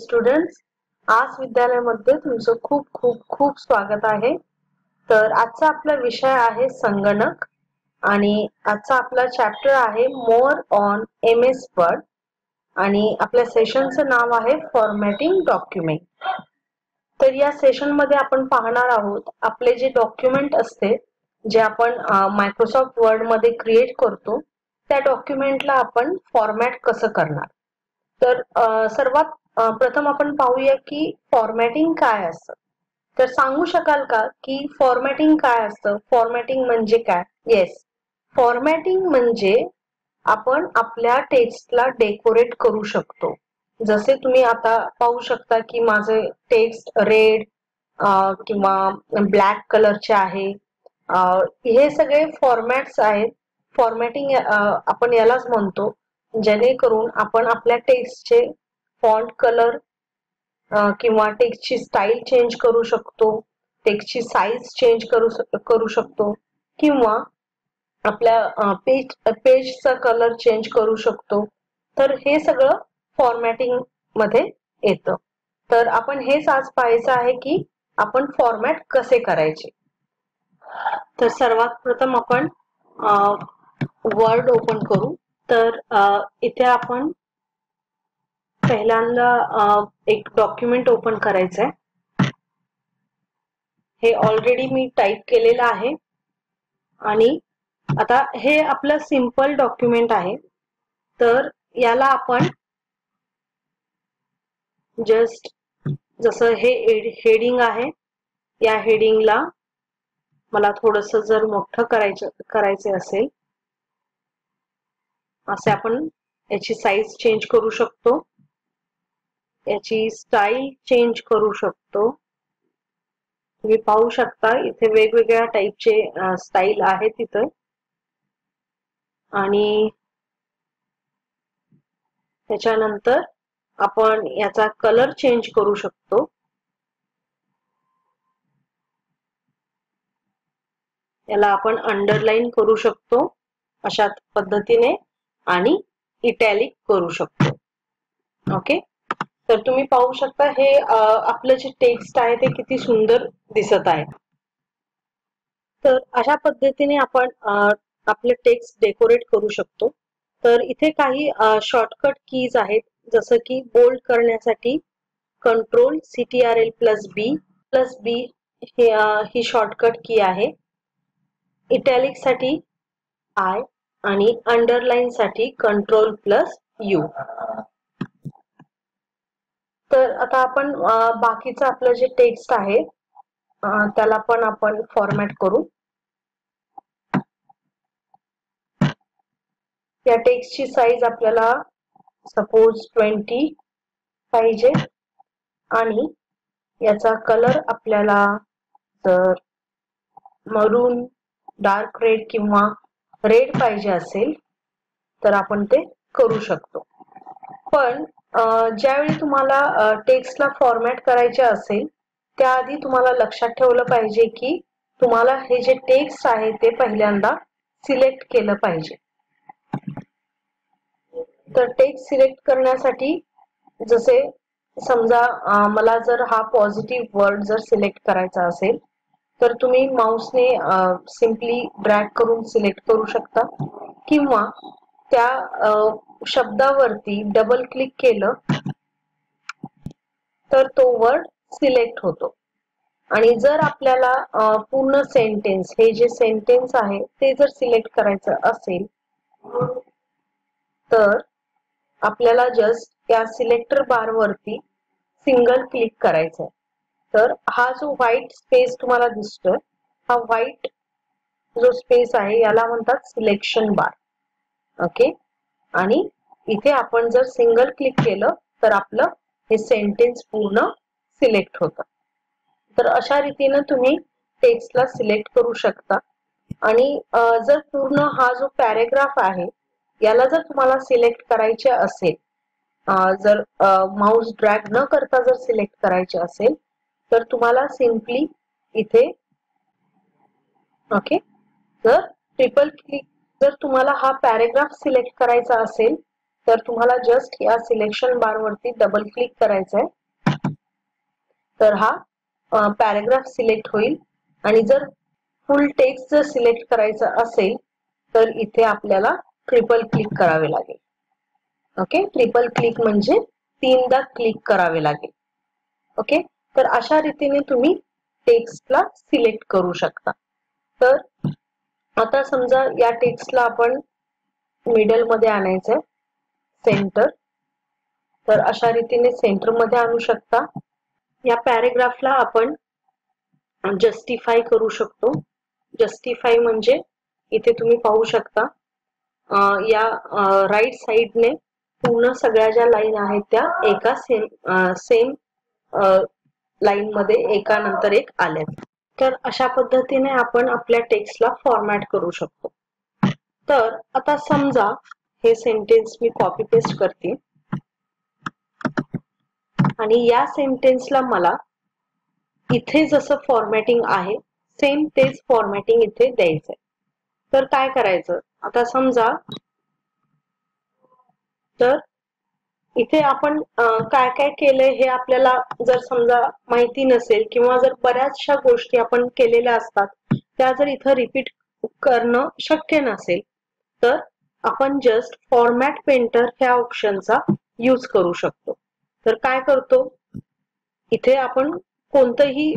Students, आज विद्यालयामध्ये तुमचं खूप खूप खूप स्वागत आहे. तर आजचा आपला विषय आहे संगणक आणि आजचा आपला चॅप्टर आहे मोर ऑन MS वर्ड आणि आपल्या सेशनचं नाव आहे फॉर्मॅटिंग डॉक्युमेंट. तर या सेशन मध्ये आपण पाहणार आहोत आपले जे डॉक्युमेंट असते जे आपण मायक्रोसॉफ्ट वर्ड मध्ये क्रिएट करतो त्या डॉक्युमेंटला आपण फॉर्मॅट कसं करणार. तर सर्वात प्रथम आपण पाहूया की फॉर्मॅटिंग काय असतं. तर सांगू शकाल का की फॉर्मॅटिंग काय असतं? फॉर्मॅटिंग म्हणजे काय? येस, फॉर्मॅटिंग म्हणजे आपण आपल्या टेक्स्टला डेकोरेट करू शकतो. जसे तुम्ही आता पाहू शकता की माझे टेक्स्ट रेड किंवा ब्लॅक कलरचे आहे. हे सगळे फॉर्मॅट्स आहेत. फॉर्मॅटिंग आपण यालाच म्हणतो, जेणेकरून आपण आपल्या टेक्स्टचे फॉन्ट कलर किंवा टेक्स्टची स्टाईल चेंज करू शकतो, टेक्स्टची साईज चेंज करू शकतो किंवा आपल्या पेजचा कलर चेंज करू शकतो. तर हे सगळं फॉर्मॅटिंग मध्ये येतं. तर आपण हेच आज पाहायचं आहे की आपण फॉर्मॅट कसे करायचे. तर सर्वात प्रथम आपण वर्ड ओपन करू. तर इथे आपण पहिल्यांदा एक डॉक्युमेंट ओपन करायचंय. हे ऑलरेडी मी टाईप केलेलं आहे आणि आता हे आपलं सिंपल डॉक्युमेंट आहे. तर याला आपण जस्ट जसं हे हेडिंग आहे, या हेडिंगला मला थोडस जर मोठं करायचे असेल असे आपण याची साईज चेंज करू शकतो, याची स्टाईल चेंज करू शकतो. तुम्ही पाहू शकता इथे वेगवेगळ्या टाईपचे स्टाईल आहेत तिथे. आणि त्याच्यानंतर आपण याचा कलर चेंज करू शकतो. याला आपण अंडरलाईन करू शकतो अशा पद्धतीने आणि इटॅलिक करू शकतो. ओके, तर तुम्ही पाहू शकता हे आपलं जे टेक्स्ट आहे ते किती सुंदर दिसत आहे. तर अशा पद्धतीने आपण आपले टेक्स्ट डेकोरेट करू शकतो. तर इथे काही शॉर्टकट कीज आहेत, जसं की बोल्ड करण्यासाठी कंट्रोल CTRL+B ही शॉर्टकट की आहे. इटॅलिक साठी I आणि अंडरलाईन साठी कंट्रोल+U. तर आता आपण बाकीचं आपलं जे टेक्स्ट आहे त्याला पण आपण फॉर्मॅट करू. या टेक्स्टची साईज आपल्याला सपोज 20 पाहिजे आणि याचा कलर आपल्याला जर मरून, डार्क रेड किंवा रेड पाहिजे असेल तर आपण ते करू शकतो. पण ज्यावेळी तुम्हाला टेक्स्टला फॉर्मॅट करायचे असेल त्याआधी तुम्हाला लक्षात ठेवलं पाहिजे की तुम्हाला हे जे टेक्स्ट आहे ते पहिल्यांदा सिलेक्ट केलं पाहिजे. तर टेक्स्ट सिलेक्ट करण्यासाठी जसे समजा मला जर हा पॉझिटिव्ह वर्ड जर सिलेक्ट करायचा असेल तर तुम्ही माऊसने सिंपली ड्रॅग करून सिलेक्ट करू शकता किंवा त्या शब्दावरती डबल क्लिक केलं तर तो वर्ड सिलेक्ट होतो. आणि जर आपल्याला पूर्ण सेंटेन्स, हे जे सेंटेन्स आहे ते जर सिलेक्ट करायचं असेल तर आपल्याला जस्ट या सिलेक्टर बार वरती सिंगल क्लिक करायचं. तर हा जो व्हाईट स्पेस तुम्हाला दिसतोय, हा व्हाईट जो स्पेस आहे याला म्हणतात सिलेक्शन बार. ओके, आणि इथे आपण जर सिंगल क्लिक केलं तर आपलं हे सेंटेन्स पूर्ण सिलेक्ट होतं. तर अशा रीतीने तुम्ही टेक्स्टला सिलेक्ट करू शकता. आणि जर पूर्ण हा जो पॅरेग्राफ आहे याला जर तुम्हाला सिलेक्ट करायचे असेल, जर माऊस ड्रॅग न करता जर सिलेक्ट करायचे असेल तर तुम्हाला सिंपली इथे ओके, जर ट्रिपल क्लिक जर तुम्हाला हा पॅरेग्राफ सिलेक्ट करायचा असेल तर तुम्हाला जस्ट या सिलेक्शन बार वरती डबल क्लिक करायचं आहे. तर हा पॅराग्राफ सिलेक्ट होईल आणि जर फुल टेक्स्ट जर सिलेक्ट करायचं असेल तर इथे आपल्याला ट्रिपल क्लिक करावे लागेल. ओके, ट्रिपल क्लिक म्हणजे तीनदा क्लिक करावे लागेल. ओके, तर अशा रीतीने तुम्ही टेक्स्टला सिलेक्ट करू शकता. तर आता समजा या टेक्स्टला आपण मिडल मध्ये आणायचंय, सेंटर. तर अशा रीतीने सेंटर मध्ये आणू शकता. या पॅराग्राफला आपण जस्टिफाय करू शकतो. जस्टिफाय म्हणजे इथे तुम्ही पाहू शकता या राईट साइडने पूर्ण सगळ्या ज्या लाईन आहेत त्या एका सेम लाईन मध्ये एका नंतर एक आल्यात. तर अशा पद्धतीने आपण आपल्या टेक्स्टला फॉर्मॅट करू शकतो. तर आता समजा हे सेंटेन्स मी कॉपी पेस्ट करते आणि या सेंटेन्सला मला इथे जसं फॉर्मॅटिंग आहे सेम तेच फॉर्मॅटिंग इथे द्यायचंय. तर काय करायचं, आता समजा तर इथे आपण काय काय केलंय हे आपल्याला जर समजा माहिती नसेल किंवा जर बऱ्याचशा गोष्टी आपण केलेल्या असतात त्या जर इथं रिपीट करणं शक्य नसेल तर आपण जस्ट फॉर्मॅट पेंटर ह्या ऑप्शनचा यूज करू शकतो. तर काय करतो, इथे आपण कोणतंही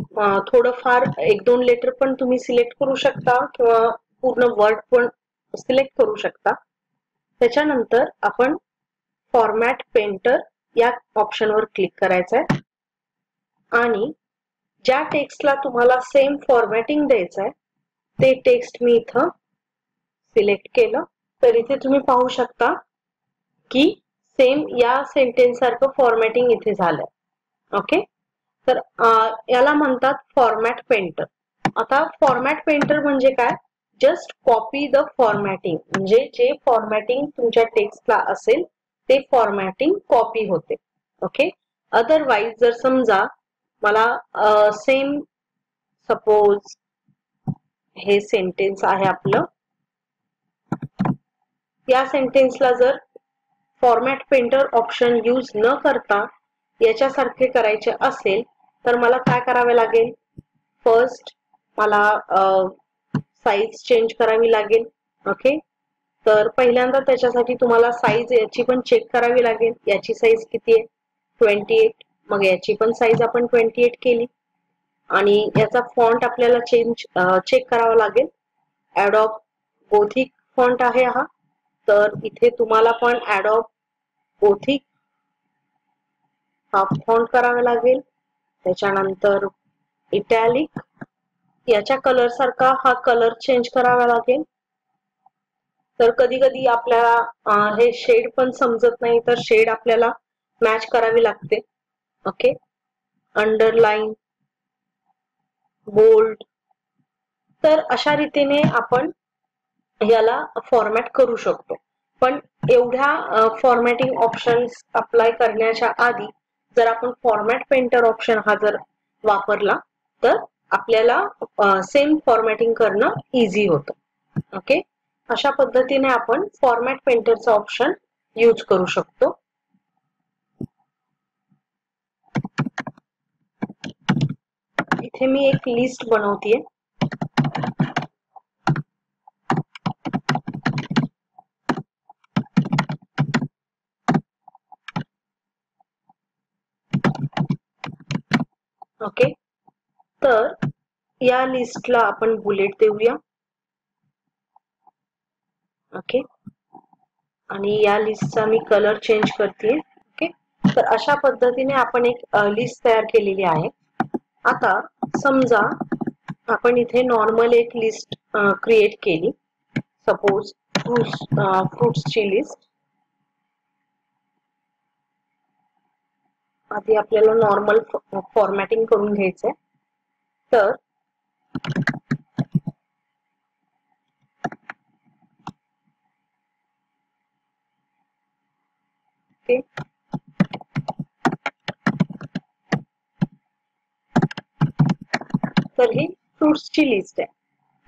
थोडंफार एक दोन लेटर पण तुम्ही सिलेक्ट करू शकता किंवा पूर्ण वर्ड पण सिलेक्ट करू शकता. त्याच्यानंतर आपण फॉर्मॅट पेंटर या ऑप्शनवर क्लिक करायचं आहे आणि ज्या टेक्स्टला तुम्हाला सेम फॉर्मॅटिंग द्यायचं आहे ते टेक्स्ट मी इथं सिलेक्ट केलं. तर इथे तुम्ही पाहू शकता की सेम या सेंटेन्स सारखं फॉर्मॅटिंग इथे झालंय. ओके, तर याला म्हणतात फॉर्मॅट पेंटर. आता फॉर्मॅट पेंटर म्हणजे काय, जस्ट कॉपी द फॉर्मॅटिंग, म्हणजे जे फॉर्मॅटिंग तुमच्या टेक्स्टला असेल ते फॉर्मॅटिंग कॉपी होते. ओके, अदरवाईज जर समजा मला सेम सपोज हे सेंटेन्स आहे आपलं, या सेंटेन्सला जर फॉर्मॅट पेंटर ऑप्शन यूज न करता याच्यासारखे करायचे असेल तर मला काय करावे लागेल, फर्स्ट मला साईज चेंज करावी लागेल. ओके, तर पहिल्यांदा त्याच्यासाठी तुम्हाला साईज याची पण चेक करावी लागेल. याची साईज किती आहे, 28. मग याची पण साईज आपण 28 केली आणि याचा फॉन्ट आपल्याला चेक करावा लागेल. ॲडॉब गोथिक फॉन्ट आहे हा, तर इथे तुम्हाला पण ॲडॉब गोथिक हा फॉन्ट करावा लागेल. त्याच्यानंतर इटॅलिक याच्या कलर सारखा हा कलर चेंज करावा लागेल. तर कधी कधी आपल्याला हे शेड पण समजत नाही तर शेड आपल्याला मॅच करावी लागते. ओके, अंडरलाईन, बोल्ड, तर अशा रीतीने आपण याला फॉर्मॅट करू शकतो. पण एवढ्या फॉर्मॅटिंग ऑप्शन्स अप्लाय करण्याच्या आधी जर आपण फॉर्मॅट पेंटर ऑप्शन हा जर वापरला तर आपल्याला सेम फॉर्मॅटिंग करणं इझी होतं. ओके, अशा पद्धतीने आपण फॉर्मॅट पेंटरचा ऑप्शन यूज करू शकतो. इथे मी एक लिस्ट बनवतीये. ओके, तर या लिस्टला आपण बुलेट देऊया. ओके, आणि या लिस्टचा मी कलर चेंज करते. ओके, तर अशा पद्धतीने आपण एक लिस्ट तयार केलेली आहे. आता समजा आपण इथे नॉर्मल एक लिस्ट क्रिएट केली, सपोज फ्रुट्सची लिस्ट. आधी आपल्याला नॉर्मल फॉर्मॅटिंग करून घ्यायचंय. तर ओके, तर ही फ्रुट्सची लिस्ट आहे.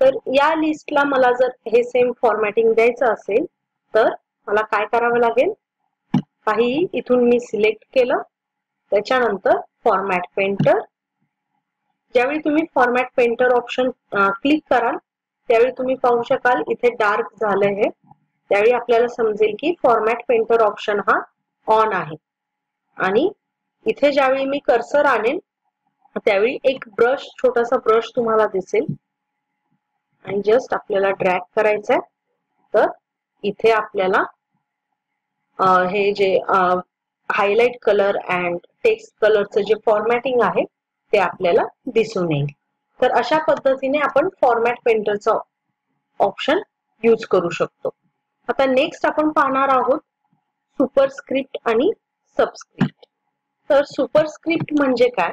तर या लिस्टला मला जर हे सेम फॉर्मॅटिंग द्यायचं असेल तर मला काय करावं लागेल, काहीही इथून मी सिलेक्ट केलं. त्याच्यानंतर फॉर्मॅट पेंटर. ज्यावेळी तुम्ही फॉर्मॅट पेंटर ऑप्शन क्लिक कराल त्यावेळी तुम्ही पाहू शकाल इथे डार्क झालंय हे. त्यावेळी आपल्याला समजेल की फॉर्मॅट पेंटर ऑप्शन हा ऑन आहे. आणि इथे ज्यावेळी मी कर्सर आणेन त्यावेळी एक ब्रश, छोटासा ब्रश तुम्हाला दिसेल आणि जस्ट आपल्याला ड्रॅग करायचं आहे. तर इथे आपल्याला हे जे हायलाइट कलर अँड टेक्स्ट कलरचं जे फॉर्मॅटिंग आहे ते आपल्याला दिसून येईल. तर अशा पद्धतीने आपण फॉर्मॅट पेंटरचा ऑप्शन यूज करू शकतो. आता नेक्स्ट आपण पाहणार आहोत सुपरस्क्रिप्ट आणि सबस्क्रिप्ट. तर सुपरस्क्रिप्ट म्हणजे काय,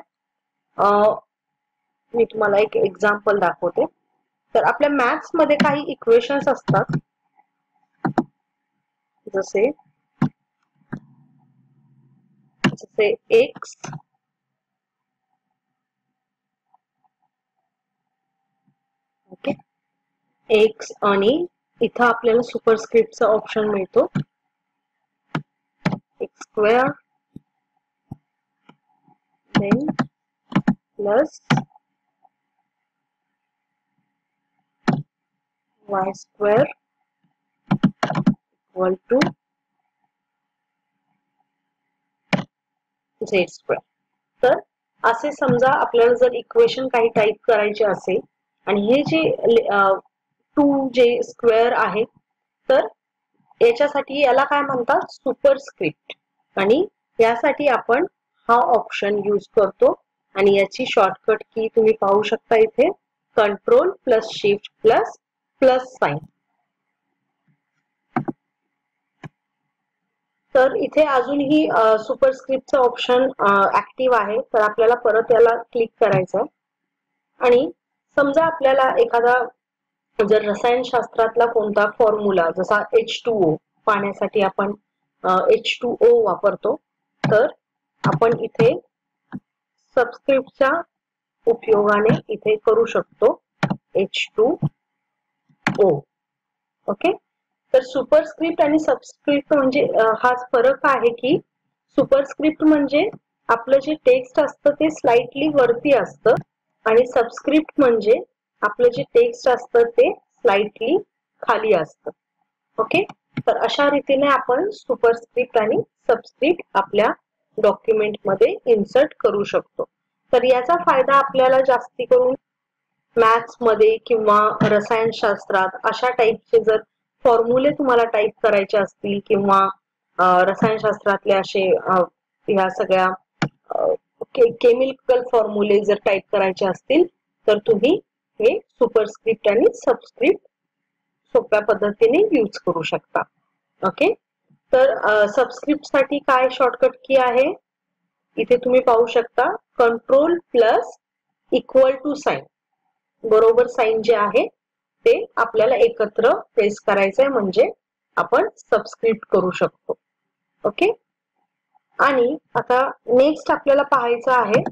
मी तुम्हाला एक एक्झाम्पल दाखवते. तर आपल्या मॅथ्स मध्ये काही इक्वेशन्स असतात, जसे एक्स ओके, एक्स आणि इथं आपल्याला सुपरस्क्रिप्टचा ऑप्शन मिळतो X square then plus y square equal to z square. तर असे समजा आपल्याला जर इक्वेशन काही टाइप करायचे असेल आणि हे जे 2 जे स्क्वेअर आहे तर याच्यासाठी याला काय म्हणतात सुपरस्क्रिप्ट. आणि यासाठी आपण हा ऑप्शन यूज करतो आणि याची शॉर्टकट की तुम्ही पाहू शकता इथे control plus shift plus plus sign. तर इथे अजूनही सुपरस्क्रिप्टचा ऑप्शन ऍक्टिव्ह आहे. तर आपल्याला परत याला क्लिक करायचं आहे. आणि समजा आपल्याला एखादा जर रसायनशास्त्रातला कोणता फॉर्म्युला जसा H2O पाण्यासाठी आपण H2O वापरतो तर आपण इथे सबस्क्रिप्टच्या उपयोगाने इथे करू शकतो H2O. ओके, तर सुपरस्क्रिप्ट आणि सबस्क्रिप्ट म्हणजे हाच फरक आहे की सुपरस्क्रिप्ट म्हणजे आपलं जे टेक्स्ट असतं ते स्लाइटली वरती असतं आणि सबस्क्रिप्ट म्हणजे आपलं जे टेक्स्ट असतं ते स्लाइटली खाली असतं. ओके, तर अशा रीतीने आपण सुपरस्क्रिप्ट आणि सबस्क्रिप्ट आपल्या डॉक्युमेंट मध्ये इन्सर्ट करू शकतो. तर याचा फायदा आपल्याला जास्ती करून मॅथ्स मध्ये किंवा रसायनशास्त्रात अशा टाईपचे जर फॉर्म्युले तुम्हाला टाईप करायचे असतील किंवा रसायनशास्त्रातले असे ह्या सगळ्या केमिकल फॉर्म्युले जर टाईप करायचे असतील तर तुम्ही हे सुपरस्क्रिप्ट आणि सबस्क्रिप्ट सोप्या पद्धतीने यूज करू शकता. ओके, तर सबस्क्रिप्ट साठी काय शॉर्टकट की आहे इथे तुम्ही पाहू शकता control plus equal to sign, बरोबर साइन जे आहे ते आपल्याला एकत्र प्रेस करायचंय म्हणजे आपण सबस्क्रिप्ट करू शकतो. ओके, आणि आता नेक्स्ट आपल्याला पाहायचं आहे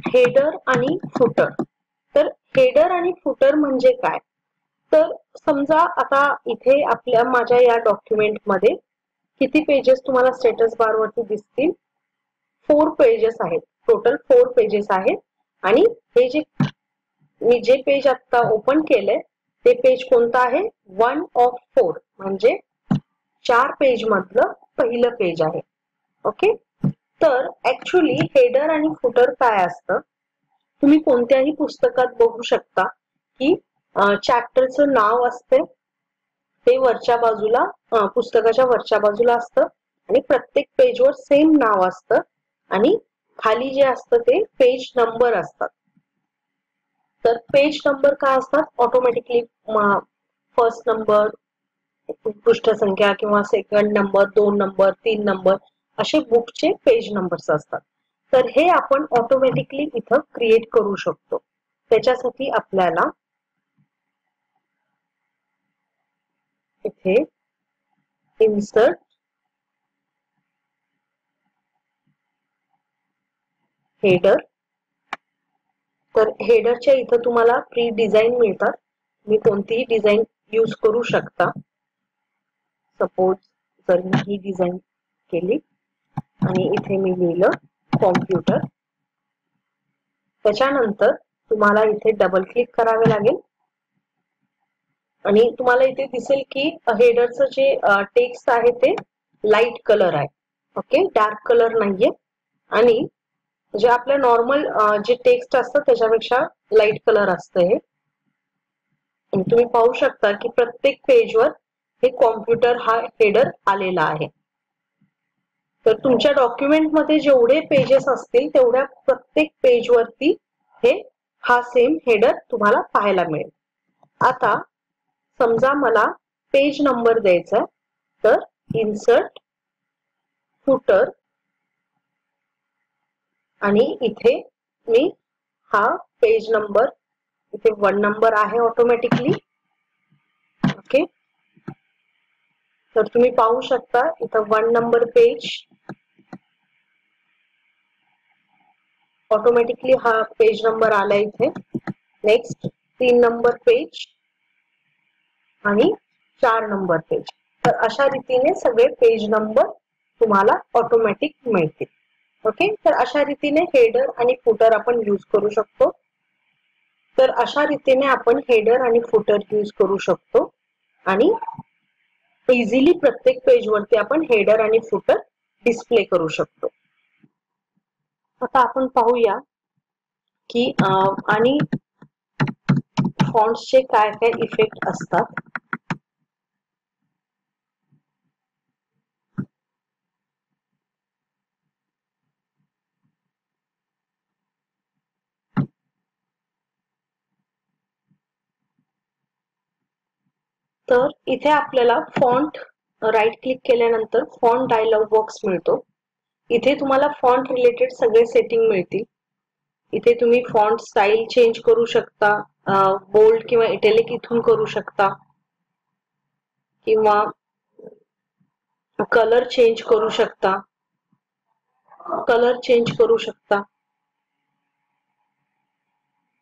हेडर आणि फुटर. तर हेडर आणि फुटर म्हणजे काय, तर समजा आता इथे आपल्या माझ्या या डॉक्युमेंट मध्ये किती पेजेस तुम्हाला स्टेटस बार वरती दिसतील, 4 पेजेस आहेत. टोटल 4 पेजेस आहेत. आणि हे मी जे पेज आता ओपन केलंय ते पेज कोणतं आहे 1 of 4 म्हणजे 4 पेज मधलं पहिलं पेज आहे. ओके, तर ऍक्च्युली हेडर आणि फुटर काय असतं, तुम्ही कोणत्याही पुस्तकात बघू शकता की चॅप्टरचं नाव असते ते वरच्या बाजूला पुस्तकाच्या वरच्या बाजूला असतं आणि प्रत्येक पेजवर सेम नाव असतं आणि खाली जे असतं ते पेज नंबर असतात. तर पेज नंबर काय असतात ऑटोमॅटिकली फर्स्ट नंबर, पृष्ठ संख्या किंवा सेकंड नंबर, 2 नंबर, 3 नंबर असे बुकचे पेज नंबर्स असतात. तर हे आपण ऑटोमॅटिकली इथं क्रिएट करू शकतो. त्याच्यासाठी आपल्याला इथे इन्सर्ट हेडर, तर हेडरच्या इथं तुम्हाला प्री डिझाईन मिळतात. तुम्ही कोणतीही डिझाईन यूज करू शकता. सपोज जर मी ही डिझाईन केली आणि इथे मी लिहिलं कॉम्प्युटर. त्याच्यानंतर तुम्हाला इथे डबल क्लिक करावे लागेल आणि तुम्हाला इथे दिसेल की हेडरचं जे टेक्स्ट आहे ते लाईट कलर आहे. ओके, डार्क कलर नाहीये आणि जे आपलं नॉर्मल जे टेक्स्ट असतं त्याच्यापेक्षा लाईट कलर असतं हे. तुम्ही पाहू शकता की प्रत्येक पेजवर हे कॉम्प्युटर हा हेडर आलेला आहे. तर तुमच्या डॉक्युमेंटमध्ये जेवढे पेजेस असतील तेवढ्या प्रत्येक पेजवरती हा सेम हेडर तुम्हाला पाहायला मिळेल. आता समजा मला पेज नंबर द्यायचा तर इन्सर्ट फुटर आणि इथे मी हा पेज नंबर इथे 1 नंबर आहे ऑटोमॅटिकली. ओके, तर तुम्ही पाहू शकता इथं 1 नंबर पेज ऑटोमॅटिकली हा पेज नंबर आला इथे. नेक्स्ट 3 नंबर पेज आणि 4 नंबर पेज. तर अशा रीतीने सगळे पेज नंबर तुम्हाला ऑटोमॅटिक मिळतील. ओके, तर अशा रीतीने हेडर आणि फुटर आपण यूज करू शकतो. तर अशा रीतीने आपण हेडर आणि फुटर यूज करू शकतो आणि इझिली प्रत्येक पेजवरती आपण हेडर आणि फुटर डिस्प्ले करू शकतो. आता आपण पाहूया की आणि फॉन्ट्सचे काय काय इफेक्ट असतात. तर इथे आपल्याला फॉन्ट राईट क्लिक केल्यानंतर फॉन्ट डायलॉग बॉक्स मिळतो. इथे तुम्हाला फॉन्ट रिलेटेड सगळे सेटिंग मिळतील. इथे तुम्ही फॉन्ट स्टाईल चेंज करू शकता, बोल्ड किंवा इटॅलिक इथून करू शकता किंवा कलर चेंज करू शकता.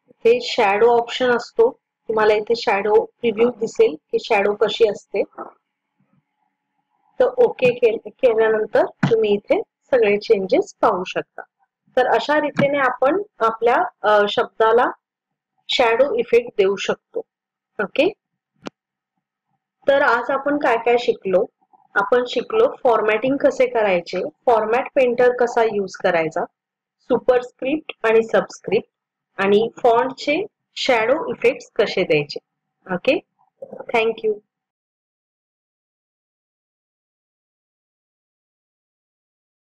इथे शॅडो ऑप्शन असतो. तुम्हाला इथे शॅडो प्रिव्ह्यू दिसेल की शॅडो कशी असते. तर ओके केल्यानंतर तुम्ही इथे सगळे चेंजेस पाहू शकता. तर अशा रीतीने आपण आपल्या शब्दाला शॅडो इफेक्ट देऊ शकतो. ओके, तर आज आपण काय काय शिकलो. आपण शिकलो फॉर्मॅटिंग कसे करायचे, फॉर्मॅट पेंटर कसा यूज करायचा, सुपरस्क्रिप्ट आणि सबस्क्रिप्ट आणि फॉन्टचे शॅडो इफेक्ट्स कसे द्यायचे. Okay, thank you.